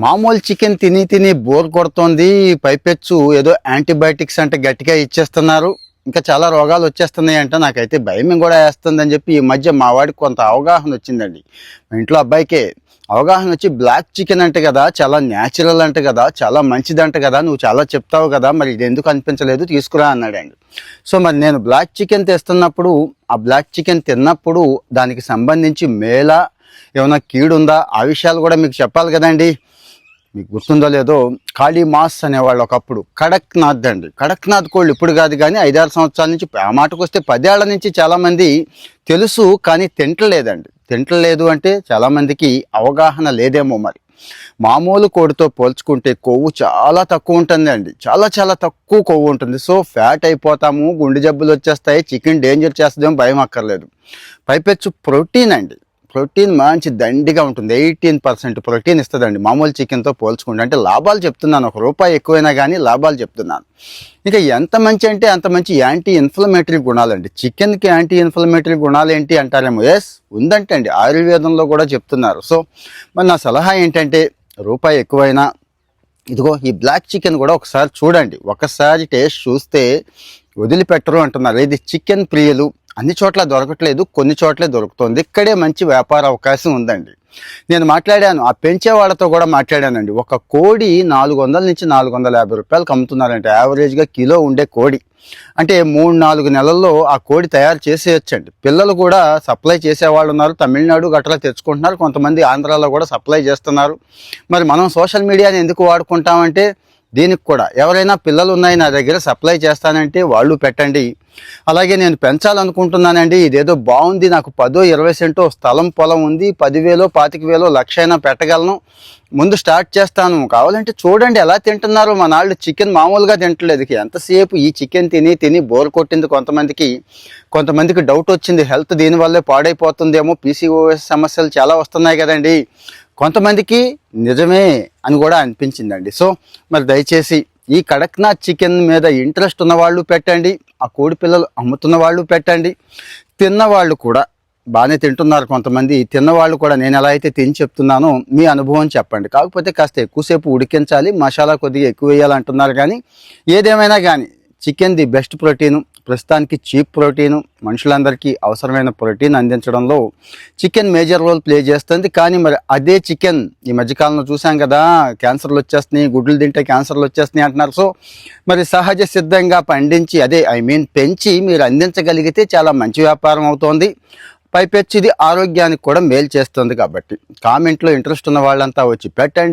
మామూలు చికెన్ తిని తిని బోర్ కొడుతోంది. పైపెచ్చు ఏదో యాంటీబయాటిక్స్ అంటే గట్టిగా ఇచ్చేస్తున్నారు. ఇంకా చాలా రోగాలు వచ్చేస్తున్నాయి అంట. నాకైతే భయం కూడా వేస్తుందని చెప్పి ఈ మధ్య మా వాడికి కొంత అవగాహన వచ్చిందండి. మా ఇంట్లో అబ్బాయికే అవగాహన వచ్చి బ్లాక్ చికెన్ అంటే కదా, చాలా న్యాచురల్ అంటే కదా, చాలా మంచిదంట కదా, నువ్వు చాలా చెప్తావు కదా, మరి ఇది ఎందుకు అనిపించలేదు, తీసుకురా అన్నాడండి. సో మరి నేను బ్లాక్ చికెన్ తెస్తున్నప్పుడు, ఆ బ్లాక్ చికెన్ తిన్నప్పుడు దానికి సంబంధించి మేలా ఏమైనా కీడుందా ఆ విషయాలు కూడా మీకు చెప్పాలి కదండి. మీకు గుర్తుందో లేదో, కాళీ మాస్ అనేవాళ్ళు ఒకప్పుడు. కడక్నాథ్ అండి. కడక్నాథ్ కోళ్ళు ఇప్పుడు కాదు కానీ 5-6 సంవత్సరాల నుంచి, ఆ మాటకు వస్తే 10 ఏళ్ల నుంచి చాలామంది తెలుసు కానీ తింటలేదండి. తింటలేదు అంటే చాలామందికి అవగాహన లేదేమో మరి. మామూలు కోడితో పోల్చుకుంటే కొవ్వు చాలా తక్కువ ఉంటుందండి. చాలా చాలా తక్కువ కొవ్వు ఉంటుంది. సో ఫ్యాట్ అయిపోతాము, గుండె జబ్బులు వచ్చేస్తాయి, చికెన్ డేంజర్ చేస్తుందేమో భయం అక్కర్లేదు. పైపెచ్చు ప్రోటీన్ అండి. ప్రోటీన్ మంచి దండిగా ఉంటుంది. 18% ప్రోటీన్ ఇస్తుందండి మామూలు చికెన్తో పోల్చుకుంటే. అంటే లాభాలు చెప్తున్నాను, ₹1 ఎక్కువైనా కానీ లాభాలు చెప్తున్నాను. ఇక ఎంత మంచి అంటే అంత మంచి యాంటీ ఇన్ఫ్లమేటరీ గుణాలండి. చికెన్కి యాంటీ ఇన్ఫ్లమేటరీ గుణాలు ఏంటి అంటారేమో. ఎస్ ఉందంటే అండి, ఆయుర్వేదంలో కూడా చెప్తున్నారు. సో మరి నా సలహా ఏంటంటే, ₹1 ఎక్కువైనా ఇదిగో ఈ బ్లాక్ చికెన్ కూడా ఒకసారి చూడండి. ఒకసారి టేస్ట్ చూస్తే వదిలిపెట్టరు అంటున్నారు. ఇది చికెన్ ప్రియులు, అన్ని చోట్ల దొరకట్లేదు, కొన్ని చోట్లే దొరుకుతుంది. ఇక్కడే మంచి వ్యాపార అవకాశం ఉందండి. నేను మాట్లాడాను, ఆ పెంచే వాళ్ళతో కూడా మాట్లాడానండి. ఒక కోడి 400 నుంచి ₹450 అమ్ముతున్నారంటే, యావరేజ్గా కిలో ఉండే కోడి. అంటే 3-4 నెలల్లో ఆ కోడి తయారు చేసేయచ్చండి. పిల్లలు కూడా సప్లై చేసేవాళ్ళు ఉన్నారు. తమిళనాడు గట్రా తెచ్చుకుంటున్నారు. కొంతమంది ఆంధ్రాలో కూడా సప్లై చేస్తున్నారు. మరి మనం సోషల్ మీడియాని ఎందుకు వాడుకుంటామంటే, దీనికి కూడా ఎవరైనా పిల్లలు ఉన్నాయి నా దగ్గర సప్లై చేస్తానంటే వాళ్ళు పెట్టండి. అలాగే నేను పెంచాలనుకుంటున్నానండి, ఇదేదో బాగుంది, నాకు 10-20 సెంటో స్థలం పొలం ఉంది, 10,000 25,000 లక్ష అయినా పెట్టగలను, ముందు స్టార్ట్ చేస్తాను, కావాలంటే చూడండి ఎలా తింటున్నారు. మా నాళ్ళు చికెన్ మామూలుగా తింటలేదు. ఎంతసేపు ఈ చికెన్ తిని తిని బోర్ కొట్టింది కొంతమందికి డౌట్ వచ్చింది, హెల్త్ దీనివల్లే పాడైపోతుందేమో, పీసీఓఎస్ సమస్యలు చాలా వస్తున్నాయి కదండి. కొంతమందికి నిజమే అని కూడా అనిపించిందండి. సో మరి దయచేసి ఈ కడక్నాథ్ చికెన్ మీద ఇంట్రెస్ట్ ఉన్నవాళ్ళు పెట్టండి, ఆ కోడి పిల్లలు అమ్ముతున్న వాళ్ళు పెట్టండి, తిన్నవాళ్ళు కూడా బాగానే తింటున్నారు. కొంతమంది తిన్నవాళ్ళు కూడా నేను ఎలా అయితే తిని చెప్తున్నానో మీ అనుభవం చెప్పండి. కాకపోతే కాస్త ఎక్కువసేపు ఉడికించాలి, మసాలా కొద్దిగా ఎక్కువ వేయాలంటున్నారు. కానీ ఏదేమైనా కానీ చికెన్ ది బెస్ట్ ప్రోటీను, ప్రస్తుతానికి చీప్ ప్రోటీను, మనుషులందరికీ అవసరమైన ప్రోటీన్ అందించడంలో చికెన్ మేజర్ రోల్ ప్లే చేస్తుంది. కానీ మరి అదే చికెన్ ఈ మధ్యకాలంలో చూసాం కదా, క్యాన్సర్లు వచ్చేస్తున్నాయి, గుడ్లు తింటే క్యాన్సర్లు వచ్చేస్తున్నాయి అంటున్నారు. సో మరి సహజ సిద్ధంగా పండించి పెంచి మీరు అందించగలిగితే చాలా మంచి వ్యాపారం అవుతోంది. పైపెచ్చి ఇది ఆరోగ్యానికి కూడా మేలు చేస్తుంది. కాబట్టి కామెంట్లో ఇంట్రెస్ట్ ఉన్న వాళ్ళంతా వచ్చి పెట్టండి.